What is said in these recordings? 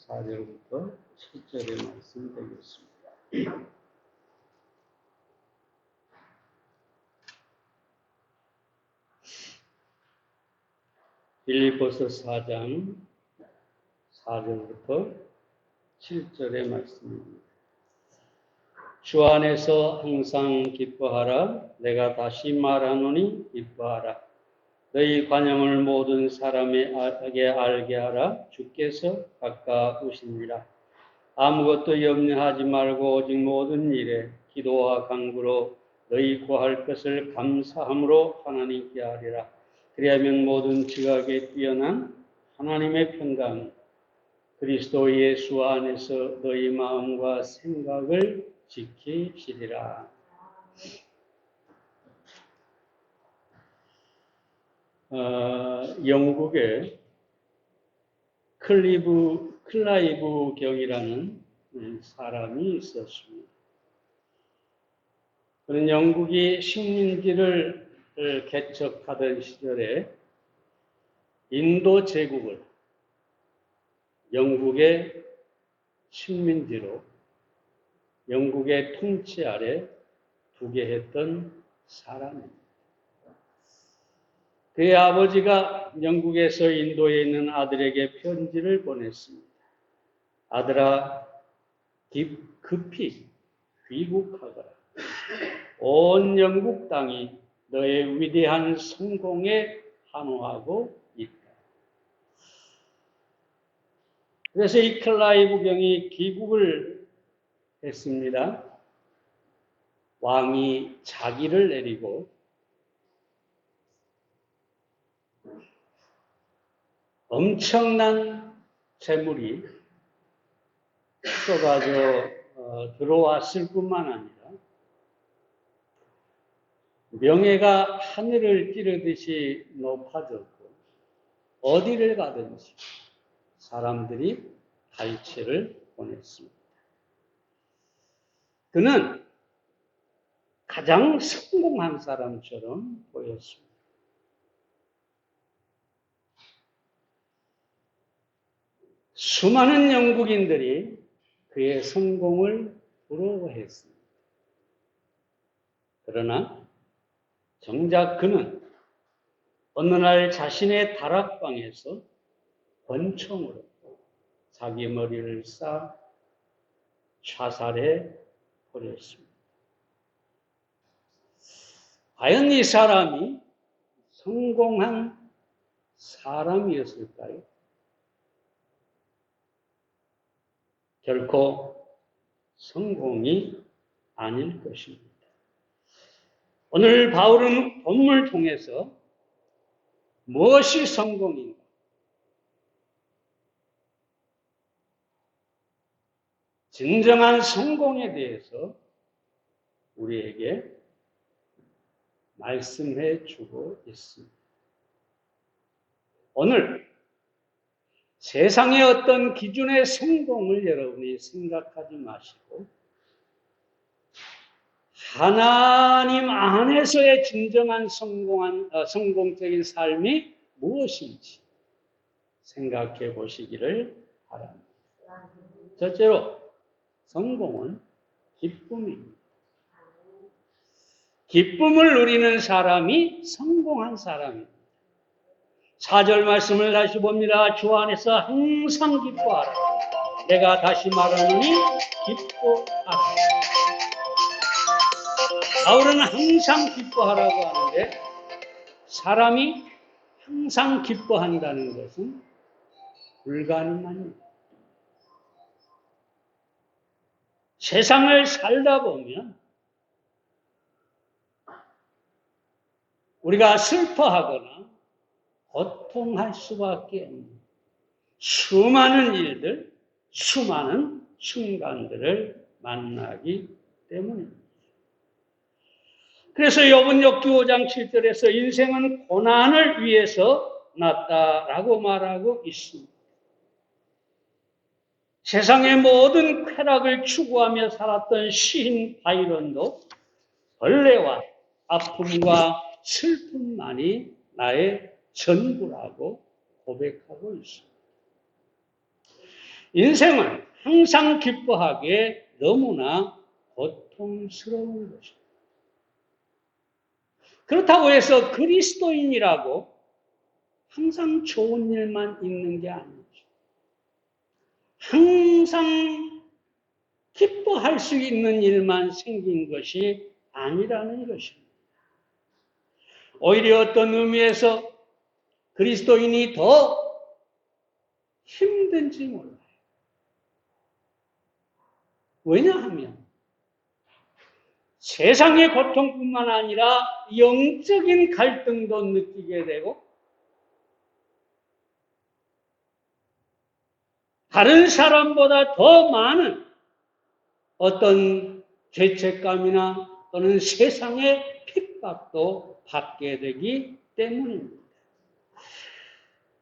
4절부터 7절의 말씀 되겠습니다. 빌립보서 4장 4절부터 7절의 말씀입니다. 주 안에서 항상 기뻐하라. 내가 다시 말하노니 기뻐하라. 너희 관용을 모든 사람에게 알게 하라. 주께서 가까우시니라. 아무것도 염려하지 말고 오직 모든 일에 기도와 간구로 너희 구할 것을 감사함으로 하나님께 아뢰라. 그리하면 모든 지각에 뛰어난 하나님의 평강이 그리스도 예수 안에서 너희 마음과 생각을 지키시리라. 영국의 클라이브 경이라는 사람이 있었습니다. 그는 영국이 식민지를 개척하던 시절에 인도 제국을 영국의 식민지로 영국의 통치 아래 두게 했던 사람입니다. 그의 아버지가 영국에서 인도에 있는 아들에게 편지를 보냈습니다. 아들아, 급히 귀국하거라. 온 영국 땅이 너의 위대한 성공에 환호하고 있다. 그래서 이 클라이브 경이 귀국을 했습니다. 왕이 자기를 내리고 엄청난 재물이 쏟아져 들어왔을 뿐만 아니라 명예가 하늘을 찌르듯이 높아졌고 어디를 가든지 사람들이 갈채를 보냈습니다. 그는 가장 성공한 사람처럼 보였습니다. 수많은 영국인들이 그의 성공을 부러워했습니다. 그러나 정작 그는 어느 날 자신의 다락방에서 권총으로 자기 머리를 쏴 자살해 버렸습니다. 과연 이 사람이 성공한 사람이었을까요? 결코 성공이 아닐 것입니다. 오늘 바울은 본문을 통해서 무엇이 성공인가? 진정한 성공에 대해서 우리에게 말씀해 주고 있습니다. 오늘 세상의 어떤 기준의 성공을 여러분이 생각하지 마시고 하나님 안에서의 진정한 성공적인 삶이 무엇인지 생각해 보시기를 바랍니다. 첫째로 성공은 기쁨입니다. 기쁨을 누리는 사람이 성공한 사람입니다. 4절 말씀을 다시 봅니다. 주 안에서 항상 기뻐하라. 내가 다시 말하노니 기뻐하라. 바울은 항상 기뻐하라고 하는데 사람이 항상 기뻐한다는 것은 불가능합니다. 세상을 살다 보면 우리가 슬퍼하거나 고통할 수밖에 없는 수많은 일들, 수많은 순간들을 만나기 때문입니다. 그래서 욥은 5장 7절에서 인생은 고난을 위해서 났다라고 말하고 있습니다. 세상의 모든 쾌락을 추구하며 살았던 시인 바이런도 벌레와 아픔과 슬픔만이 나의 전부라고 고백하고 있습니다. 인생은 항상 기뻐하기에 너무나 고통스러운 것입니다. 그렇다고 해서 그리스도인이라고 항상 좋은 일만 있는 게 아니죠. 항상 기뻐할 수 있는 일만 생긴 것이 아니라는 것입니다. 오히려 어떤 의미에서 그리스도인이 더 힘든지 몰라요. 왜냐하면 세상의 고통뿐만 아니라 영적인 갈등도 느끼게 되고 다른 사람보다 더 많은 어떤 죄책감이나 또는 세상의 핍박도 받게 되기 때문입니다.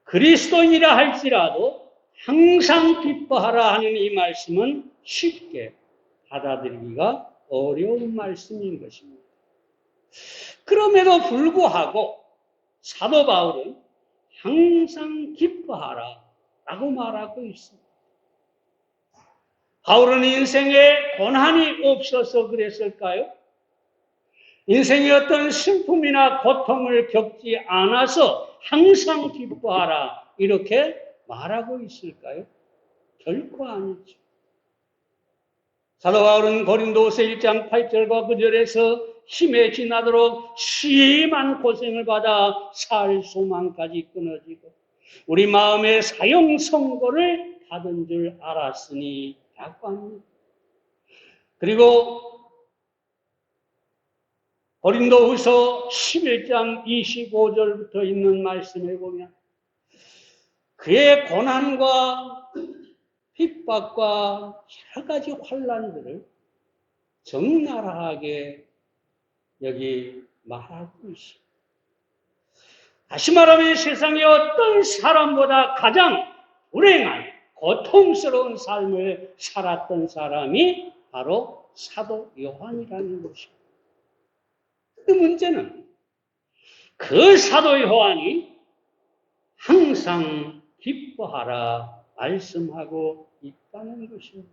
그리스도인이라 할지라도 항상 기뻐하라 하는 이 말씀은 쉽게 받아들이기가 어려운 말씀인 것입니다. 그럼에도 불구하고 사도 바울은 항상 기뻐하라 라고 말하고 있습니다. 바울은 인생에 고난이 없어서 그랬을까요? 인생의 어떤 슬픔이나 고통을 겪지 않아서 항상 기뻐하라 이렇게 말하고 있을까요? 결코 아니죠. 사도 바울은 고린도후서 1장 8절과 9절에서 힘에 지나도록 심한 고생을 받아 살 소망까지 끊어지고 우리 마음의 사형 선고를 받은 줄 알았으니 라고 합니다. 그리고 고린도후서 11장 25절부터 있는 말씀에 보면 그의 고난과 핍박과 여러 가지 환난들을 적나라하게 여기 말하고 있습니다. 다시 말하면 세상의 어떤 사람보다 가장 불행한 고통스러운 삶을 살았던 사람이 바로 사도 요한이라는 것입니다. 그 문제는 그 사도 요한이 항상 기뻐하라 말씀하고 있다는 것입니다.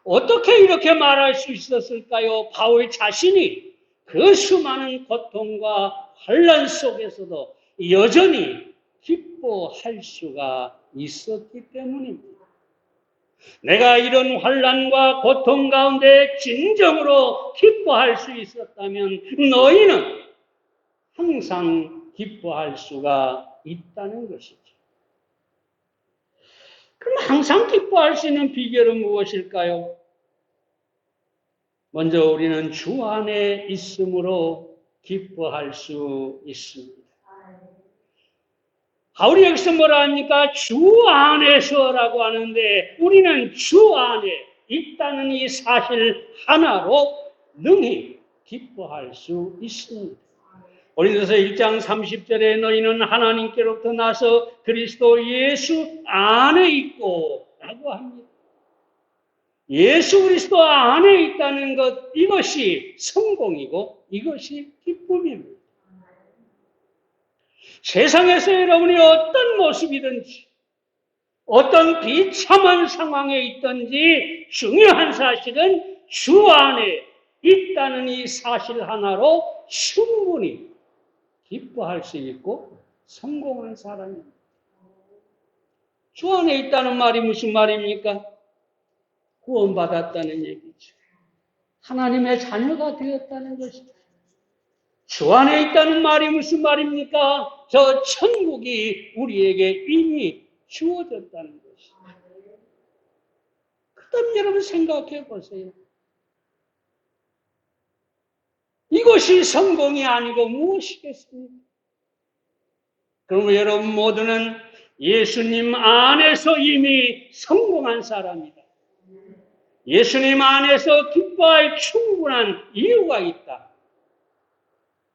어떻게 이렇게 말할 수 있었을까요? 바울 자신이 그 수많은 고통과 환난 속에서도 여전히 기뻐할 수가 있었기 때문입니다. 내가 이런 환난과 고통 가운데 진정으로 기뻐할 수 있었다면 너희는 항상 기뻐할 수가 있다는 것이죠. 그럼 항상 기뻐할 수 있는 비결은 무엇일까요? 먼저 우리는 주 안에 있음으로 기뻐할 수 있습니다. 바울이 여기서 뭐라 합니까? 주 안에서라고 하는데 우리는 주 안에 있다는 이 사실 하나로 능히 기뻐할 수 있습니다. 고린도서 1장 30절에 너희는 하나님께로부터 나서 그리스도 예수 안에 있고 라고 합니다. 예수 그리스도 안에 있다는 것, 이것이 성공이고 이것이 기쁨입니다. 세상에서 여러분이 어떤 모습이든지 어떤 비참한 상황에 있든지 중요한 사실은 주 안에 있다는 이 사실 하나로 충분히 기뻐할 수 있고 성공한 사람입니다. 주 안에 있다는 말이 무슨 말입니까? 구원받았다는 얘기죠. 하나님의 자녀가 되었다는 것이죠. 주 안에 있다는 말이 무슨 말입니까? 저 천국이 우리에게 이미 주어졌다는 것이죠. 그럼 여러분 생각해 보세요. 이것이 성공이 아니고 무엇이겠습니까? 그러면 여러분 모두는 예수님 안에서 이미 성공한 사람이다. 예수님 안에서 기뻐할 충분한 이유가 있다.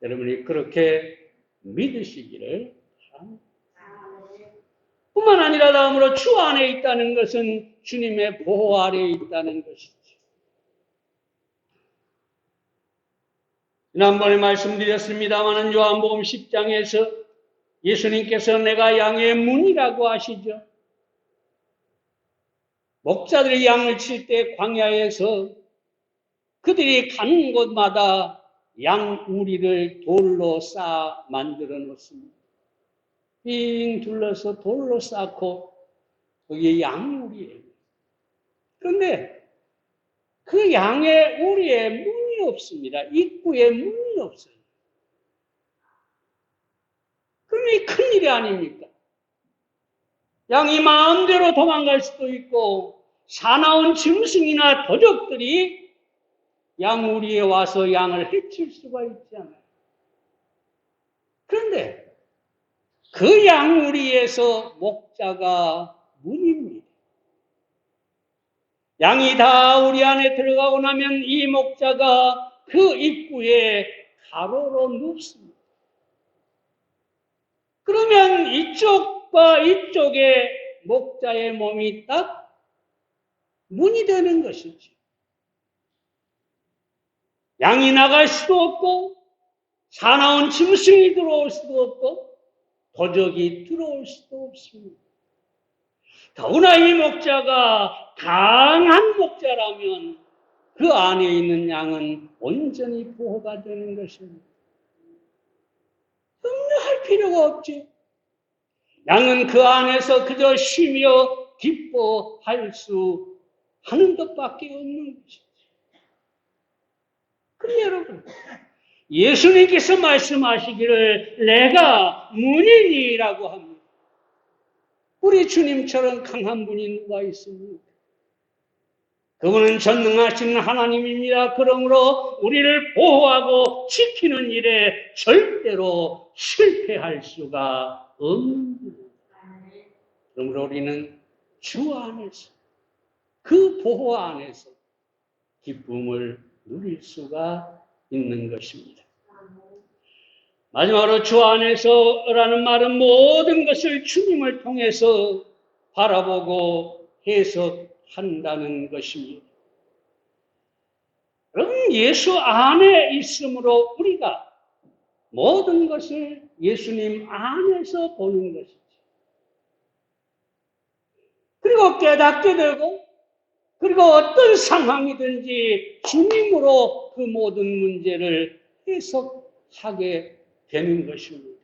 여러분이 그렇게 믿으시기를 바랍니다. 뿐만 아니라 다음으로 주 안에 있다는 것은 주님의 보호 아래에 있다는 것이죠. 지난번에 말씀드렸습니다마는 요한복음 10장에서 예수님께서 내가 양의 문이라고 하시죠. 목자들이 양을 칠 때 광야에서 그들이 가는 곳마다 양우리를 돌로 쌓아 만들어 놓습니다. 빙 둘러서 돌로 쌓고 거기에 양우리예요. 그런데 그 양의 우리에 문이 없습니다. 입구에 문이 없어요. 그럼 이 큰일이 아닙니까? 양이 마음대로 도망갈 수도 있고 사나운 짐승이나 도적들이 양우리에 와서 양을 해칠 수가 있지 않아요. 그런데 그 양우리에서 목자가 문입니다. 양이 다 우리 안에 들어가고 나면 이 목자가 그 입구에 가로로 눕습니다. 그러면 이쪽과 이쪽에 목자의 몸이 딱 문이 되는 것이죠. 양이 나갈 수도 없고 사나운 짐승이 들어올 수도 없고 도적이 들어올 수도 없습니다. 더구나 이 목자가 강한 목자라면 그 안에 있는 양은 온전히 보호가 되는 것입니다. 염려할 필요가 없지. 양은 그 안에서 그저 쉬며 기뻐할 수 하는 것밖에 없는 것이죠. 그럼 여러분, 예수님께서 말씀하시기를 내가 문이니라고 합니다. 우리 주님처럼 강한 분이 누가 있습니까? 그분은 전능하신 하나님입니다. 그러므로 우리를 보호하고 지키는 일에 절대로 실패할 수가 없는 분입니다. 그러므로 우리는 주 안에서 그 보호 안에서 기쁨을 누릴 수가 있는 것입니다. 마지막으로 주 안에서라는 말은 모든 것을 주님을 통해서 바라보고 해석한다는 것입니다. 여러분, 예수 안에 있으므로 우리가 모든 것을 예수님 안에서 보는 것이죠. 그리고 깨닫게 되고 그리고 어떤 상황이든지 주님으로 그 모든 문제를 해석하게 되는 것입니다.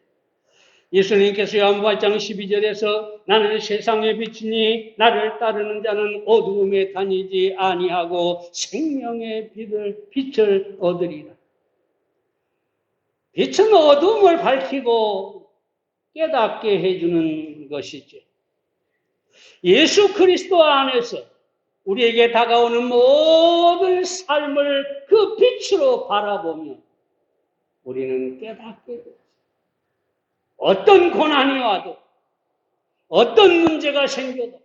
예수님께서 요한복음 8장 12절에서 나는 세상의 빛이니 나를 따르는 자는 어두움에 다니지 아니하고 생명의 빛을 얻으리라. 빛은 어두움을 밝히고 깨닫게 해주는 것이죠. 예수 그리스도 안에서 우리에게 다가오는 모든 삶을 그 빛으로 바라보며 우리는 깨닫게 됩니다. 어떤 고난이 와도 어떤 문제가 생겨도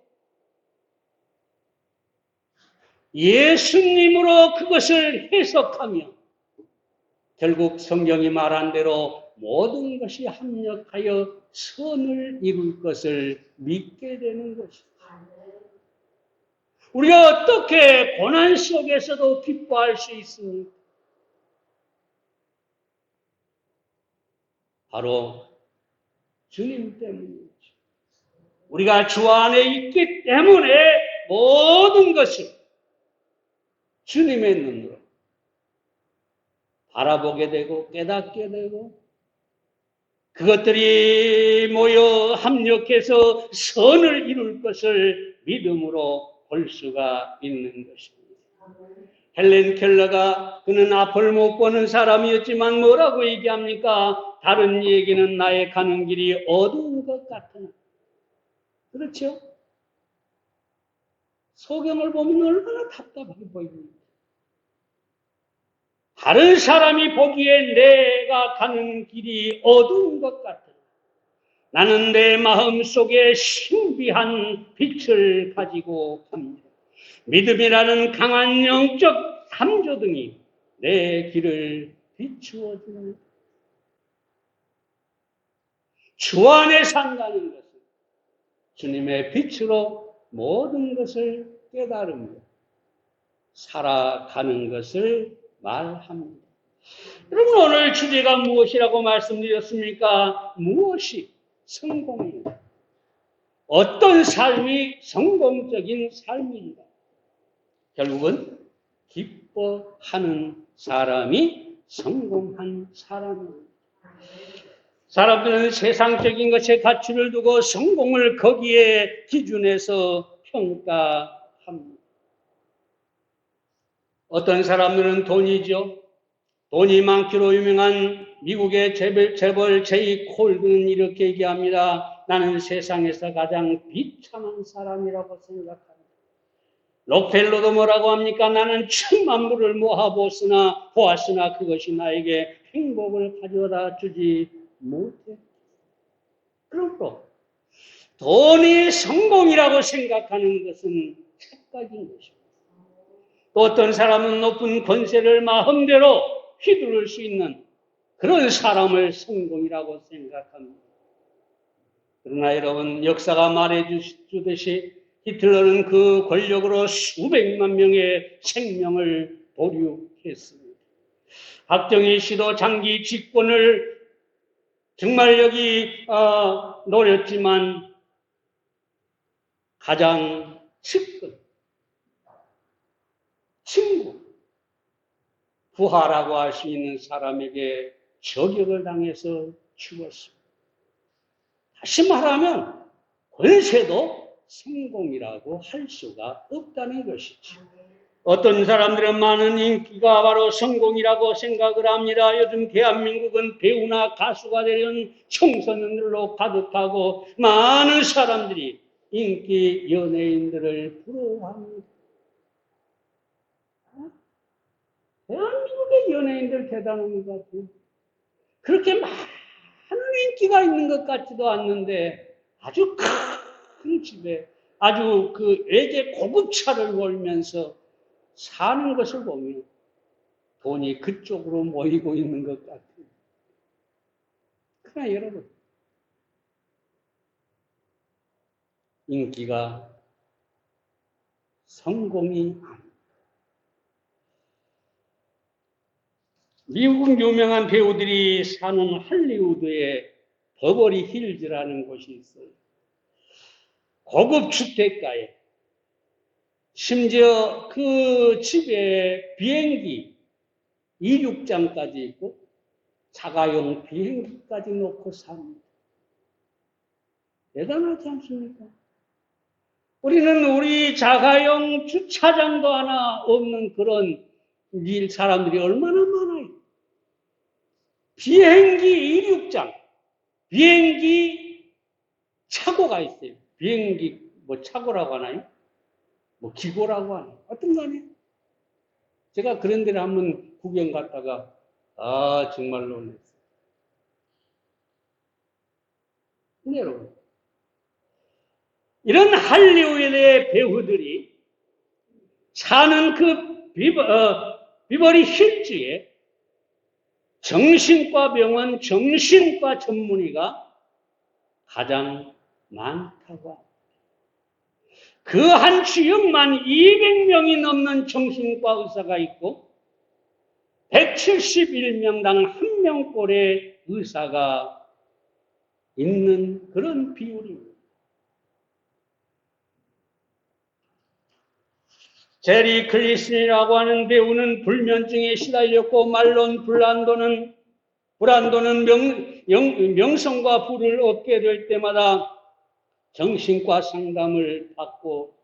예수님으로 그것을 해석하며 결국 성경이 말한 대로 모든 것이 합력하여 선을 이룰 것을 믿게 되는 것입니다. 우리가 어떻게 고난 속에서도 기뻐할 수 있습니까? 바로 주님 때문이죠. 우리가 주 안에 있기 때문에 모든 것을 주님의 눈으로 바라보게 되고 깨닫게 되고 그것들이 모여 합력해서 선을 이룰 것을 믿음으로 볼 수가 있는 것입니다. 헬렌 켈러가 그는 앞을 못 보는 사람이었지만 뭐라고 얘기합니까? 다른 얘기는 나의 가는 길이 어두운 것 같으나. 그렇죠? 소경을 보면 얼마나 답답하게 보입니다. 다른 사람이 보기에 내가 가는 길이 어두운 것 같으나 나는 내 마음속에 신비한 빛을 가지고 갑니다. 믿음이라는 강한 영적 삼조등이 내 길을 비추어 줍니다. 주 안에 산다는 것은 주님의 빛으로 모든 것을 깨달으며 살아가는 것을 말합니다. 여러분, 오늘 주제가 무엇이라고 말씀드렸습니까? 무엇이 성공입니다. 어떤 삶이 성공적인 삶인가? 결국은 기뻐하는 사람이 성공한 사람입니다. 사람들은 세상적인 것에 가치를 두고 성공을 거기에 기준해서 평가합니다. 어떤 사람들은 돈이죠. 돈이 많기로 유명한 미국의 재벌 제이 콜드는 이렇게 얘기합니다. 나는 세상에서 가장 비참한 사람이라고 생각합니다. 록펠러도 뭐라고 합니까? 나는 천만 불을 보았으나 그것이 나에게 행복을 가져다 주지 못해. 그러므로 돈이 성공이라고 생각하는 것은 착각인 것입니다. 또 어떤 사람은 높은 권세를 마음대로 휘두를 수 있는 그런 사람을 성공이라고 생각합니다. 그러나 여러분, 역사가 말해주듯이 히틀러는 그 권력으로 수백만 명의 생명을 도륙했습니다. 박정희 씨도 장기 집권을 정말 노렸지만 가장 측근, 친구, 부하라고 할 수 있는 사람에게 저격을 당해서 죽었습니다. 다시 말하면 권세도 성공이라고 할 수가 없다는 것이죠. 어떤 사람들은 많은 인기가 바로 성공이라고 생각을 합니다. 요즘 대한민국은 배우나 가수가 되려는 청소년들로 가득하고 많은 사람들이 인기 연예인들을 부러워합니다. 대한민국의 연예인들 대단한 것 같아요. 그렇게 많은 인기가 있는 것 같지도 않는데 아주 큰 집에 아주 그 외제 고급차를 몰면서 사는 것을 보면 돈이 그쪽으로 모이고 있는 것 같아요. 그러나 여러분, 인기가 성공이 아닙니다. 미국 유명한 배우들이 사는 할리우드에 버버리 힐즈라는 곳이 있어요. 고급 주택가에 심지어 그 집에 비행기 이륙장까지 있고 자가용 비행기까지 놓고 삽니다. 대단하지 않습니까? 우리는 우리 자가용 주차장도 하나 없는 그런 사람들이 얼마나 많아요. 비행기 이륙장, 비행기 차고가 있어요. 비행기 차고라고 하나요? 기고라고 하나요? 어떤 거 아니에요? 제가 그런 데를 한번 구경 갔다가 정말 놀랐어요. 근데 여러분, 이런 할리우드의 배우들이 사는 그 비버리 힐즈에 정신과 병원, 정신과 전문의가 가장 많다고 합니다. 그 한 지역만 200명이 넘는 정신과 의사가 있고 171명당 1명꼴의 의사가 있는 그런 비율입니다. 제리 클리슨이라고 하는 배우는 불면증에 시달렸고 말론 브란도는 명성과 부를 얻게 될 때마다 정신과 상담을 받고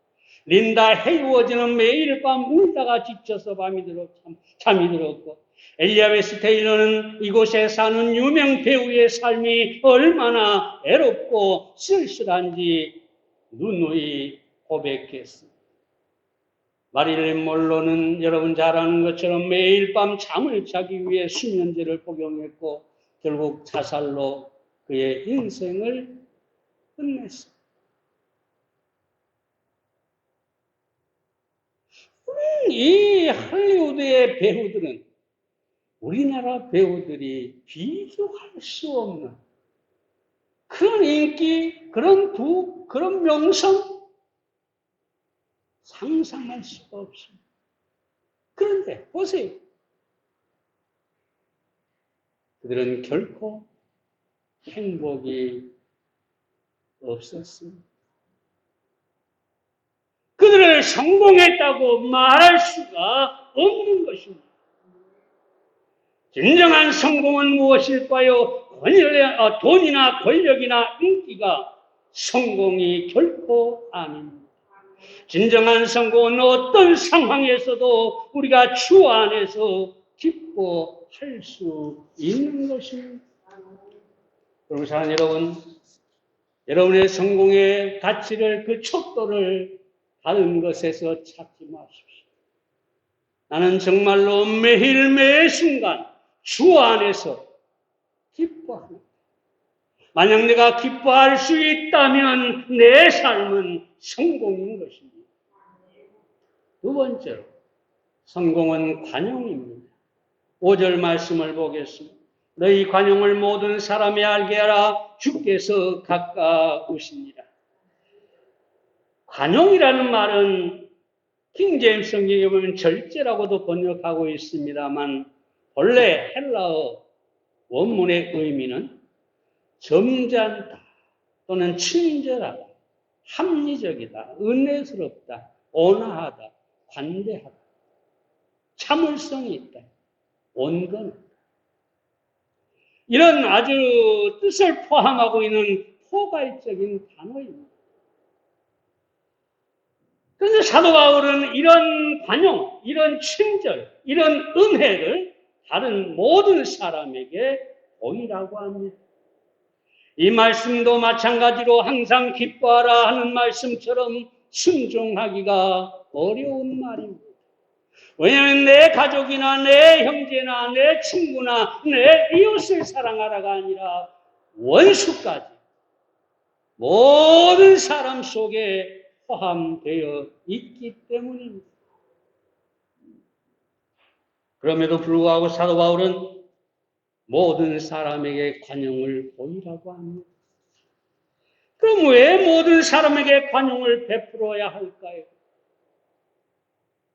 린다 헤이워즈는 매일 밤 울다가 지쳐서 잠이 들었고 엘리자베스 테일러는 이곳에 사는 유명 배우의 삶이 얼마나 애롭고 쓸쓸한지 누누이 고백했습니다. 마릴린 먼로는 여러분 잘 아는 것처럼 매일 밤 잠을 자기 위해 수면제를 복용했고 결국 자살로 그의 인생을 끝냈습니다. 이 할리우드의 배우들은 우리나라 배우들이 비교할 수 없는 그런 인기, 그런 그런 명성 상상할 수가 없습니다. 그런데 보세요. 그들은 결코 행복이 없었습니다. 성공했다고 말할 수가 없는 것입니다. 진정한 성공은 무엇일까요? 돈이나 권력이나 인기가 성공이 결코 아닙니다. 진정한 성공은 어떤 상황에서도 우리가 주 안에서 기뻐할 수 있는 것입니다. 그럼 사랑하는 여러분, 여러분의 성공의 가치를, 그 척도를 다른 것에서 찾지 마십시오. 나는 정말로 매일 매 순간 주 안에서 기뻐합니다. 만약 내가 기뻐할 수 있다면 내 삶은 성공인 것입니다. 두 번째로, 성공은 관용입니다. 5절 말씀을 보겠습니다. 너희 관용을 모든 사람이 알게 하라. 주께서 가까우시니라. 관용이라는 말은 킹제임스 성경에 보면 절제라고도 번역하고 있습니다만 본래 헬라어 원문의 의미는 점잖다 또는 친절하다, 합리적이다, 은혜스럽다, 온화하다, 관대하다, 참을성이 있다, 온건하다. 이런 아주 뜻을 포함하고 있는 포괄적인 단어입니다. 그런데 사도 바울은 이런 관용, 이런 친절, 이런 은혜를 다른 모든 사람에게 보이라고 합니다. 이 말씀도 마찬가지로 항상 기뻐하라 하는 말씀처럼 순종하기가 어려운 말입니다. 왜냐하면 내 가족이나 내 형제나 내 친구나 내 이웃을 사랑하라가 아니라 원수까지 모든 사람 속에 포함되어 있기 때문입니다. 그럼에도 불구하고 사도 바울은 모든 사람에게 관용을 보이라고 합니다. 그럼 왜 모든 사람에게 관용을 베풀어야 할까요?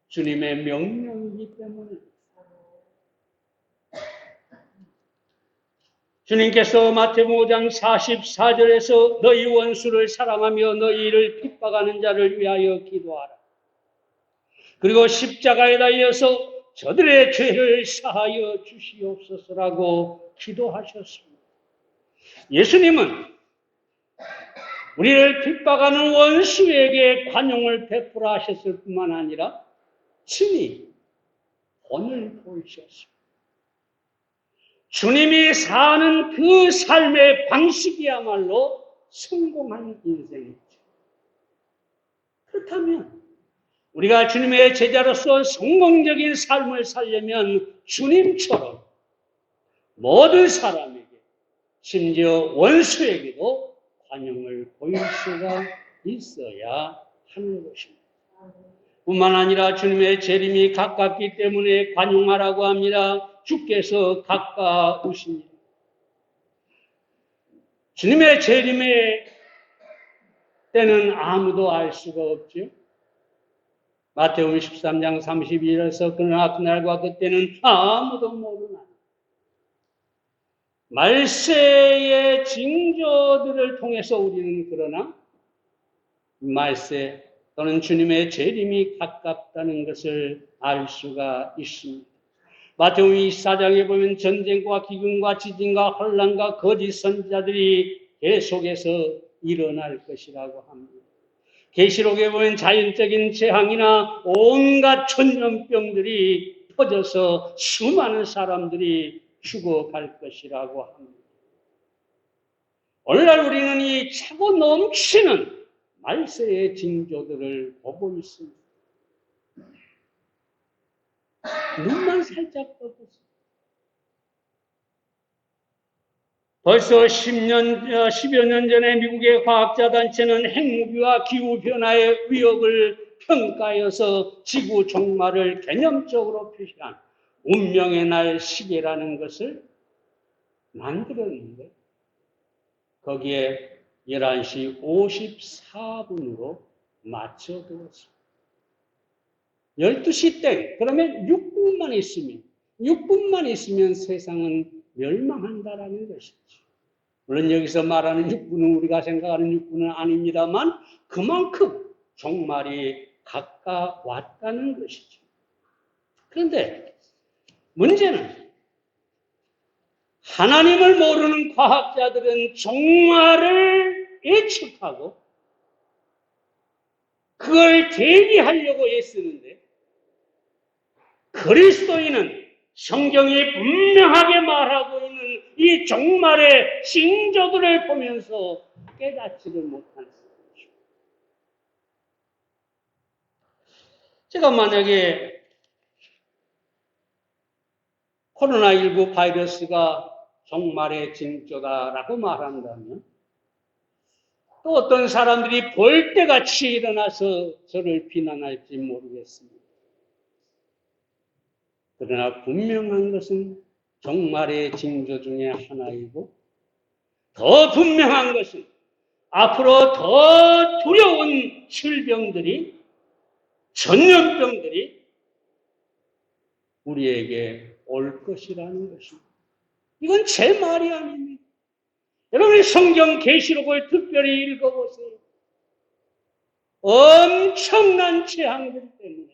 주님의 명령이기 때문입니다. 주님께서 마태복음 5장 44절에서 너희 원수를 사랑하며 너희를 핍박하는 자를 위하여 기도하라. 그리고 십자가에 달려서 저들의 죄를 사하여 주시옵소서라고 기도하셨습니다. 예수님은 우리를 핍박하는 원수에게 관용을 베풀어 하셨을 뿐만 아니라 친히 본을 보이셨습니다. 주님이 사는 그 삶의 방식이야말로 성공한 인생이죠. 그렇다면 우리가 주님의 제자로서 성공적인 삶을 살려면 주님처럼 모든 사람에게, 심지어 원수에게도 관용을 보일 수가 있어야 하는 것입니다. 뿐만 아니라 주님의 재림이 가깝기 때문에 관용하라고 합니다. 주께서 가까우십니다. 주님의 재림의 때는 아무도 알 수가 없죠. 마태복음 13장 32절에서 그러나 그날과 그때는 아무도 모르나. 말세의 징조들을 통해서 우리는 그러나 말세 또는 주님의 재림이 가깝다는 것을 알 수가 있습니다. 마태복음 24장에 보면 전쟁과 기근과 지진과 혼란과 거짓 선지자들이 계속해서 일어날 것이라고 합니다. 계시록에 보면 자연적인 재앙이나 온갖 전염병들이 퍼져서 수많은 사람들이 죽어갈 것이라고 합니다. 오늘날 우리는 이 차고 넘치는 말세의 징조들을 보고 있습니다. 눈만 살짝 떠보세요. 벌써 10여 년 전에 미국의 과학자단체는 핵무기와 기후변화의 위협을 평가하여서 지구 종말을 개념적으로 표시한 운명의 날 시계라는 것을 만들었는데 거기에 11시 54분으로 맞춰두었습니다. 12시 땡, 그러면 6분만 있으면 세상은 멸망한다라는 것이죠. 물론 여기서 말하는 6분은 우리가 생각하는 6분은 아닙니다만 그만큼 종말이 가까웠다는 것이죠. 그런데 문제는 하나님을 모르는 과학자들은 종말을 예측하고 그걸 대비하려고 애쓰는데 그리스도인은 성경이 분명하게 말하고 있는 이 종말의 징조들을 보면서 깨닫지를 못하는 것입니다. 제가 만약에 코로나19 바이러스가 종말의 징조다라고 말한다면 또 어떤 사람들이 벌떼같이 일어나서 저를 비난할지 모르겠습니다. 그러나 분명한 것은 종말의 징조 중에 하나이고 더 분명한 것은 앞으로 더 두려운 질병들이 전염병들이 우리에게 올 것이라는 것입니다. 이건 제 말이 아닙니다. 여러분이 성경 계시록을 특별히 읽어보세요. 엄청난 재앙들 때문에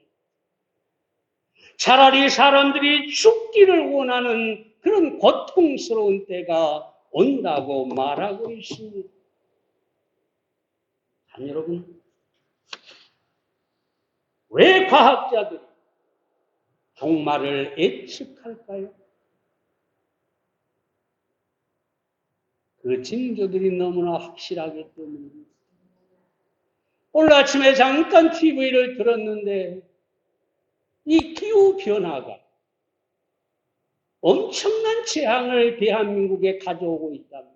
차라리 사람들이 죽기를 원하는 그런 고통스러운 때가 온다고 말하고 있습니다. 아니, 여러분, 왜 과학자들이 종말을 예측할까요? 그 징조들이 너무나 확실하기 때문입니다. 오늘 아침에 잠깐 TV를 들었는데 이 기후변화가 엄청난 재앙을 대한민국에 가져오고 있답니다.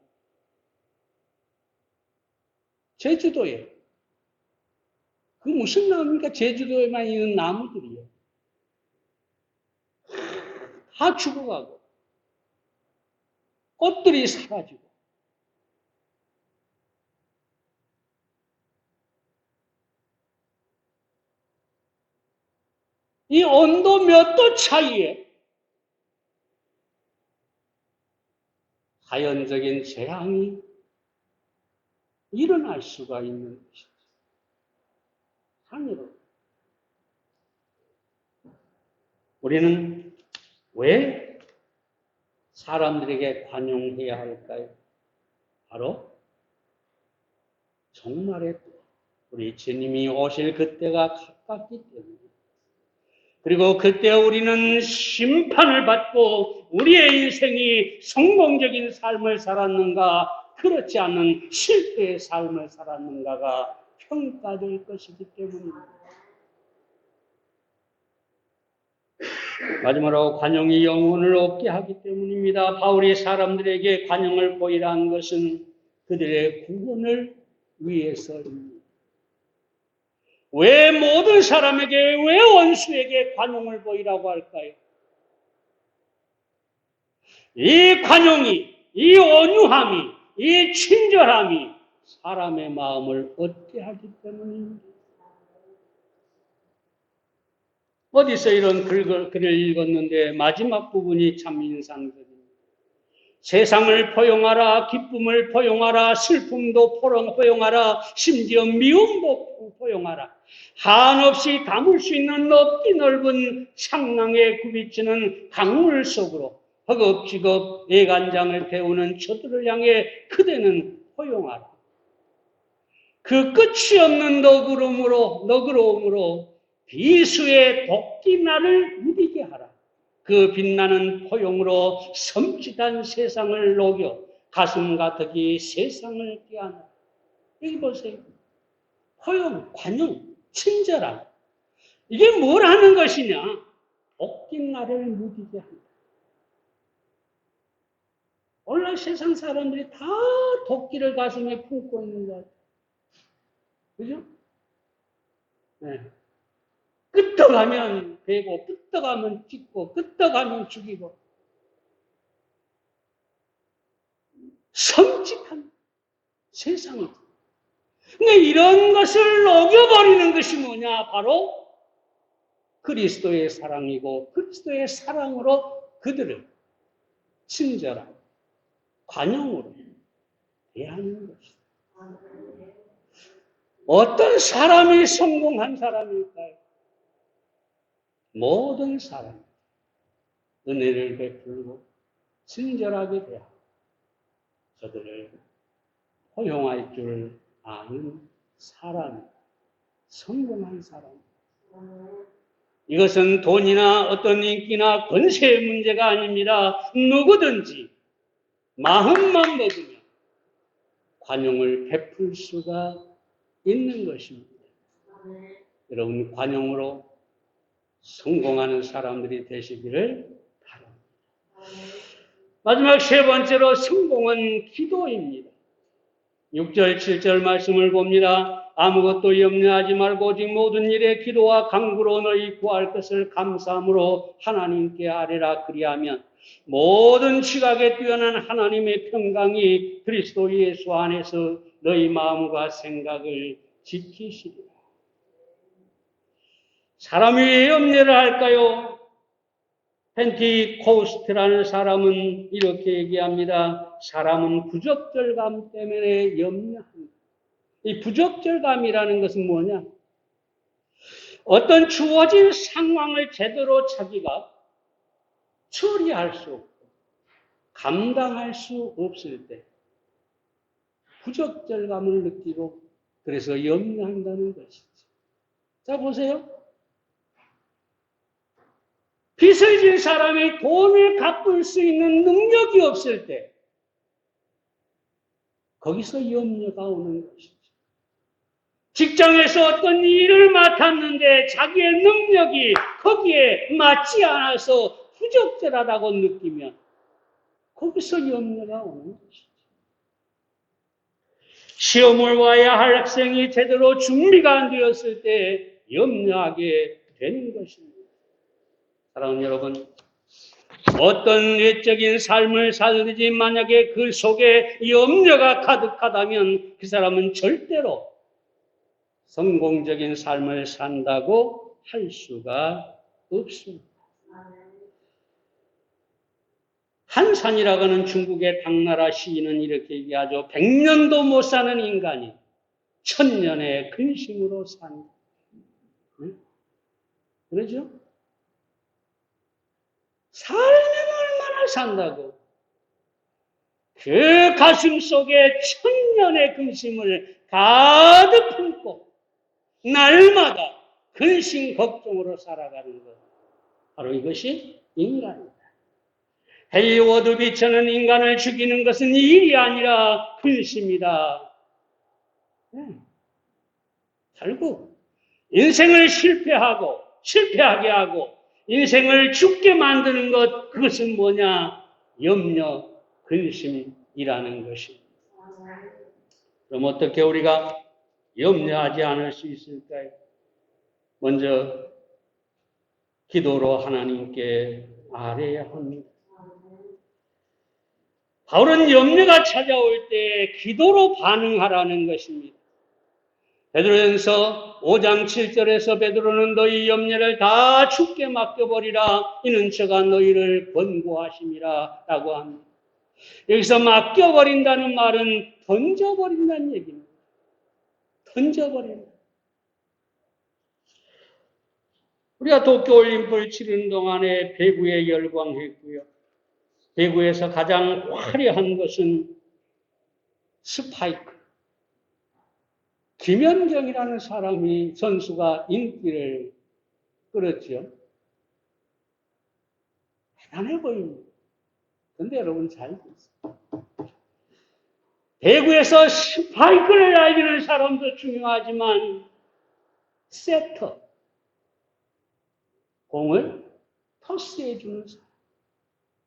제주도에. 그 무슨 나무입니까? 제주도에만 있는 나무들이요. 다 죽어가고 꽃들이 사라지고 이 온도 몇 도 차이에 자연적인 재앙이 일어날 수가 있는 것이죠. 하늘로. 우리는 왜 사람들에게 관용해야 할까요? 바로 종말의 때, 우리 주님이 오실 그때가 가깝기 때문에 그리고 그때 우리는 심판을 받고 우리의 인생이 성공적인 삶을 살았는가 그렇지 않은 실패의 삶을 살았는가가 평가될 것이기 때문입니다. 마지막으로 관용이 영혼을 얻게 하기 때문입니다. 바울이 사람들에게 관용을 보이라는 것은 그들의 구원을 위해서입니다. 왜 모든 사람에게, 왜 원수에게 관용을 보이라고 할까요? 이 관용이, 이 온유함이, 이 친절함이 사람의 마음을 얻게 하기 때문입니다. 어디서 이런 글을 읽었는데 마지막 부분이 참 인상적입니다. 세상을 포용하라, 기쁨을 포용하라, 슬픔도 포용하라, 심지어 미움도 포용하라. 한없이 담을 수 있는 높이 넓은 상랑에 굽이치는 강물 속으로 허겁지겁 애간장을 태우는 저들을 향해 그대는 포용하라. 그 끝이 없는 너그러움으로 비수의 도끼날을 누비게 하라. 그 빛나는 포용으로 섬찟한 세상을 녹여 가슴 가득이 세상을 깨하라. 여기 보세요. 포용, 관용, 친절함. 이게 뭘 하는 것이냐? 도끼날을 누비게 한다. 오늘 세상 사람들이 다 도끼를 가슴에 품고 있는 것 같아요. 그죠? 네. 끄떡하면 베고, 끄떡하면 찢고, 끄떡하면 죽이고. 섬찟한 세상이죠. 근데 이런 것을 녹여버리는 것이 뭐냐? 바로 그리스도의 사랑이고, 그리스도의 사랑으로 그들을 친절하고, 관용으로 대하는 것이다. 어떤 사람이 성공한 사람일까요? 모든 사람 은혜를 베풀고 친절하게 대하고 저들을 포용할 줄 아는 사람, 성공한 사람. 이것은 돈이나 어떤 인기나 권세의 문제가 아닙니다. 누구든지 마음만 먹으면 관용을 베풀 수가 있는 것입니다. 여러분, 관용으로 성공하는 사람들이 되시기를 바랍니다. 마지막 세 번째로 성공은 기도입니다. 6절, 7절 말씀을 봅니다. 아무것도 염려하지 말고 오직 모든 일에 기도와 간구로 너희 구할 것을 감사함으로 하나님께 아뢰라. 그리하면 모든 지각에 뛰어난 하나님의 평강이 그리스도 예수 안에서 너희 마음과 생각을 지키시리라. 사람이 왜 염려를 할까요? 펜티코스트라는 사람은 이렇게 얘기합니다. 사람은 부적절감 때문에 염려한다. 이 부적절감이라는 것은 뭐냐? 어떤 주어진 상황을 제대로 자기가 처리할 수 없고 감당할 수 없을 때 부적절감을 느끼고 그래서 염려한다는 것이죠. 자, 보세요. 빚을 진 사람이 돈을 갚을 수 있는 능력이 없을 때 거기서 염려가 오는 것이죠. 직장에서 어떤 일을 맡았는데 자기의 능력이 거기에 맞지 않아서 부적절하다고 느끼면 거기서 염려가 오는 것이죠. 시험을 봐야 할 학생이 제대로 준비가 안 되었을 때 염려하게 되는 것입니다. 사랑하는 여러분, 어떤 외적인 삶을 살든지 만약에 그 속에 염려가 가득하다면 그 사람은 절대로 성공적인 삶을 산다고 할 수가 없습니다. 한산이라고 하는 중국의 당나라 시인은 이렇게 얘기하죠. 100년도 못 사는 인간이 1000년의 근심으로 산다. 그러죠? 살면 얼마나 산다고. 그 가슴 속에 1000년의 근심을 가득 품고 날마다 근심 걱정으로 살아가는 것. 바로 이것이 인간입니다. 헤이워드 비처는 인간을 죽이는 것은 일이 아니라 근심이다. 결국 인생을 실패하게 하고 인생을 죽게 만드는 것, 그것은 뭐냐? 염려, 근심이라는 것입니다. 그럼 어떻게 우리가 염려하지 않을 수 있을까요? 먼저 기도로 하나님께 아뢰야 합니다. 바울은 염려가 찾아올 때 기도로 반응하라는 것입니다. 베드로전서 5장 7절에서 베드로는 너희 염려를 다 주께 맡겨버리라. 이는 저가 너희를 권고하심이라 라고 합니다. 여기서 맡겨버린다는 말은 던져버린다는 얘기입니다. 던져버린다. 우리가 도쿄올림픽을 치르는 동안에 배구에 열광했고요. 배구에서 가장 화려한 것은 스파이크. 김연경이라는 선수가 인기를 끌었죠. 대단해 보입니다. 그런데 여러분 잘 보세요. 배구에서 스파이크를 날리는 사람도 중요하지만 세터, 공을 토스해주는 사람,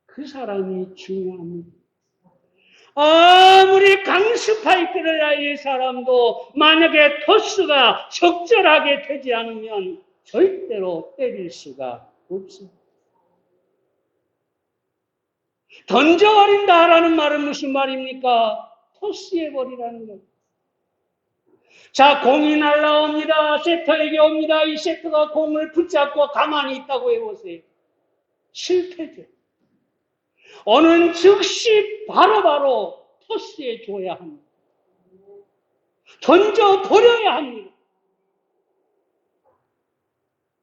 그 사람이 중요합니다. 아무리 강스파이크를 날릴 사람도 만약에 토스가 적절하게 되지 않으면 절대로 때릴 수가 없습니다. 던져버린다라는 말은 무슨 말입니까? 토스해버리라는 거예요. 자, 공이 날라옵니다. 세터에게 옵니다. 이 세터가 공을 붙잡고 가만히 있다고 해보세요. 실패죠. 오는 즉시 바로바로 토스해 줘야 합니다. 던져버려야 합니다.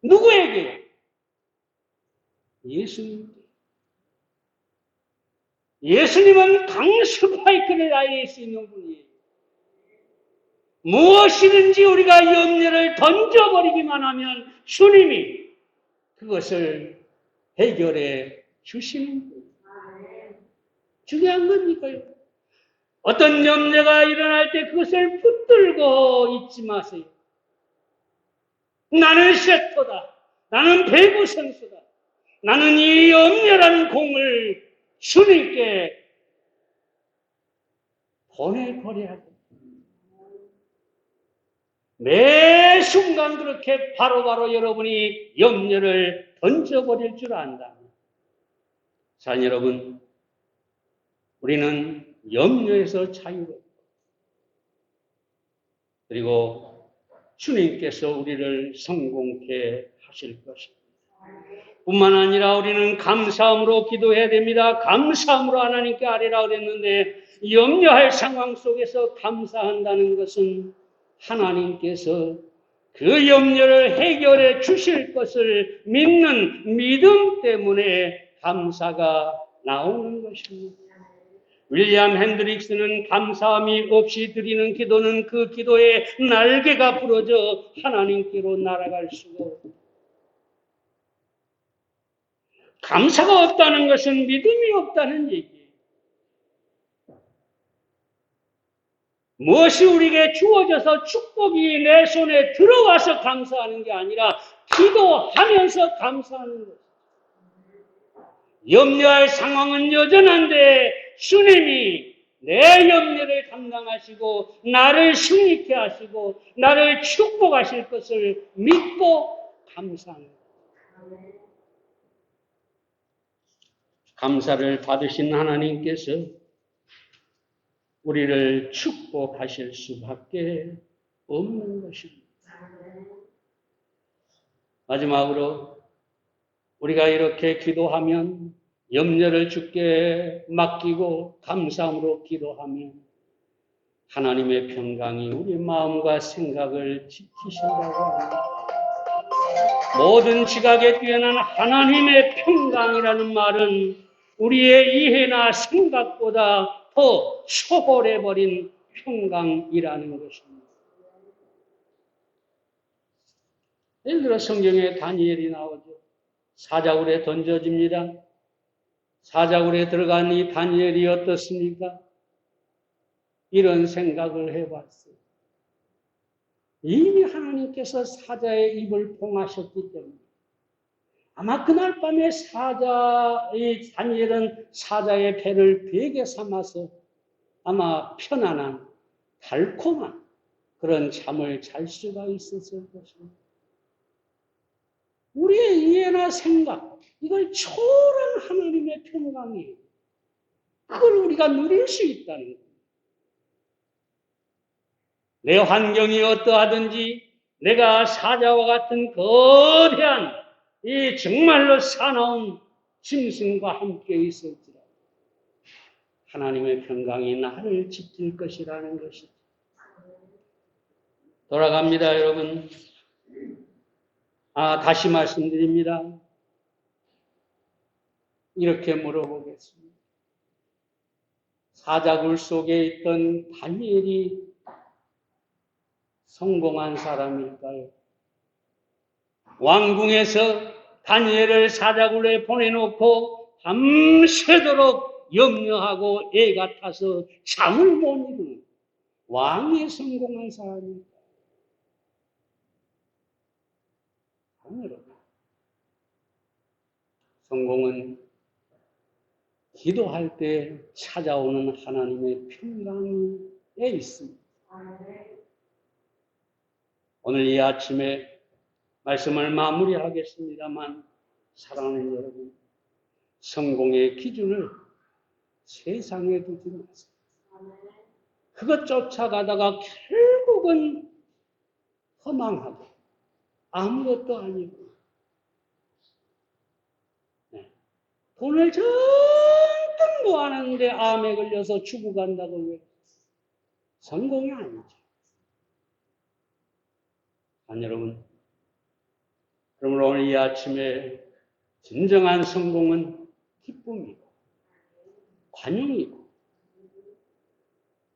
누구에게요? 예수님. 예수님은 강스파이크를 아예 수 있는 분이에요. 무엇이든지 우리가 염려를 던져버리기만 하면 주님이 그것을 해결해 주시는 거예요. 중요한 건 이거예요. 어떤 염려가 일어날 때 그것을 붙들고 있지 마세요. 나는 셰터다. 나는 배구 선수다. 나는 이 염려라는 공을 주님께 보내버려야 돼. 매 순간 그렇게 바로바로 여러분이 염려를 던져버릴 줄 안다. 자, 여러분, 우리는 염려에서 자유롭고 그리고 주님께서 우리를 성공케 하실 것입니다. 뿐만 아니라 우리는 감사함으로 기도해야 됩니다. 감사함으로 하나님께 아뢰라 그랬는데 염려할 상황 속에서 감사한다는 것은 하나님께서 그 염려를 해결해 주실 것을 믿는 믿음 때문에 감사가 나오는 것입니다. 윌리엄 핸드릭스는 감사함이 없이 드리는 기도는 그 기도의 날개가 부러져 하나님께로 날아갈 수가 없다. 감사가 없다는 것은 믿음이 없다는 얘기예요. 무엇이 우리에게 주어져서 축복이 내 손에 들어와서 감사하는 게 아니라 기도하면서 감사하는 것. 염려할 상황은 여전한데 주님이 내 염려를 감당하시고 나를 승리케 하시고 나를 축복하실 것을 믿고 감사하는 것. 감사를 받으신 하나님께서 우리를 축복하실 수밖에 없는 것입니다. 마지막으로 우리가 이렇게 기도하면 염려를 주께 맡기고 감사함으로 기도하면 하나님의 평강이 우리 마음과 생각을 지키신다고 합니다. 모든 지각에 뛰어난 하나님의 평강이라는 말은 우리의 이해나 생각보다 더 초월해버린 평강이라는 것입니다. 예를 들어 성경에 다니엘이 나오죠. 사자굴에 던져집니다. 사자굴에 들어간 이 다니엘이 어떻습니까? 이런 생각을 해봤어요. 이미 하나님께서 사자의 입을 봉하셨기 때문에 아마 그날 밤에 다니엘은 사자의 배를 베개 삼아서 아마 편안한 달콤한 그런 잠을 잘 수가 있었을 것입니다. 우리의 이해나 생각, 이걸 초월한 하나님의 평강이에요. 그걸 우리가 누릴 수 있다는 거예요. 내 환경이 어떠하든지 내가 사자와 같은 거대한 이 정말로 사나운 짐승과 함께 있을지라도 하나님의 평강이 나를 지킬 것이라는 것이죠. 돌아갑니다, 여러분. 다시 말씀드립니다. 이렇게 물어보겠습니다. 사자굴 속에 있던 다니엘이 성공한 사람일까요? 왕궁에서 다니엘을 사자굴에 보내놓고 밤새도록 염려하고 애가 타서 잠을 못 이루는 왕이 성공한 사람일까요? 아니요. 성공은 기도할 때 찾아오는 하나님의 평강에 있습니다. 오늘 이 아침에 말씀을 마무리하겠습니다만 사랑하는 여러분, 성공의 기준을 세상에 두지 마세요. 그것 쫓아가다가 결국은 허망하고 아무것도 아니고 돈을 잔뜩 모았는데 암에 걸려서 죽어간다고 왜? 성공이 아니죠. 여러분, 그러므로 오늘 이 아침에 진정한 성공은 기쁨이고 관용이고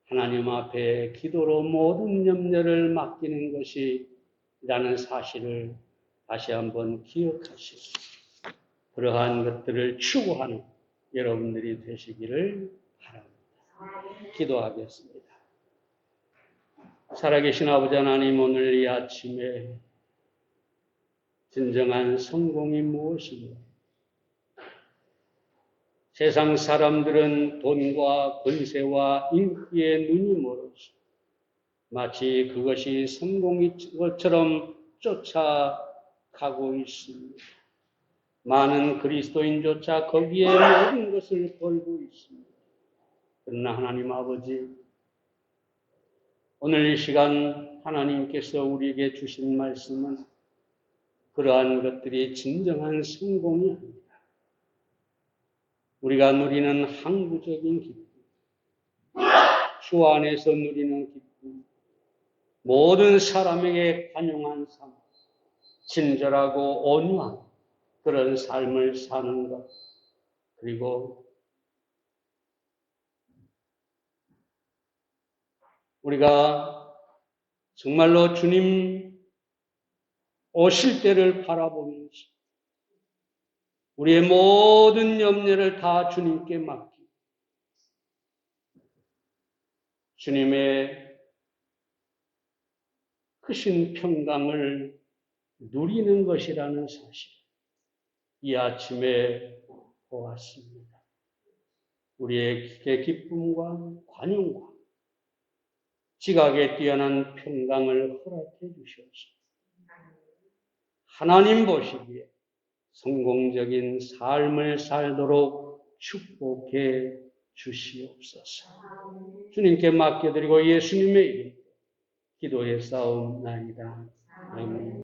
하나님 앞에 기도로 모든 염려를 맡기는 것이라는 사실을 다시 한번 기억하시고 그러한 것들을 추구하는 여러분들이 되시기를 바랍니다. 기도하겠습니다. 살아계신 아버지 하나님, 오늘 이 아침에 진정한 성공이 무엇인가? 세상 사람들은 돈과 권세와 인기에 눈이 멀어서 마치 그것이 성공인 것처럼 쫓아가고 있습니다. 많은 그리스도인조차 거기에 모든 것을 걸고 있습니다. 그러나 하나님 아버지, 오늘 이 시간 하나님께서 우리에게 주신 말씀은 그러한 것들이 진정한 성공이 아닙니다. 우리가 누리는 항구적인 기쁨, 주 안에서 누리는 기쁨, 모든 사람에게 관용한 삶, 친절하고 온유한 그런 삶을 사는 것, 그리고 우리가 정말로 주님 오실 때를 바라보면서 우리의 모든 염려를 다 주님께 맡기고 주님의 크신 평강을 누리는 것이라는 사실, 이 아침에 보았습니다. 우리에게 기쁨과 관용과 지각에 뛰어난 평강을 허락해 주시옵소서. 하나님 보시기에 성공적인 삶을 살도록 축복해 주시옵소서. 주님께 맡겨드리고 예수님의 이름으로 기도에 싸움나이다. 아멘.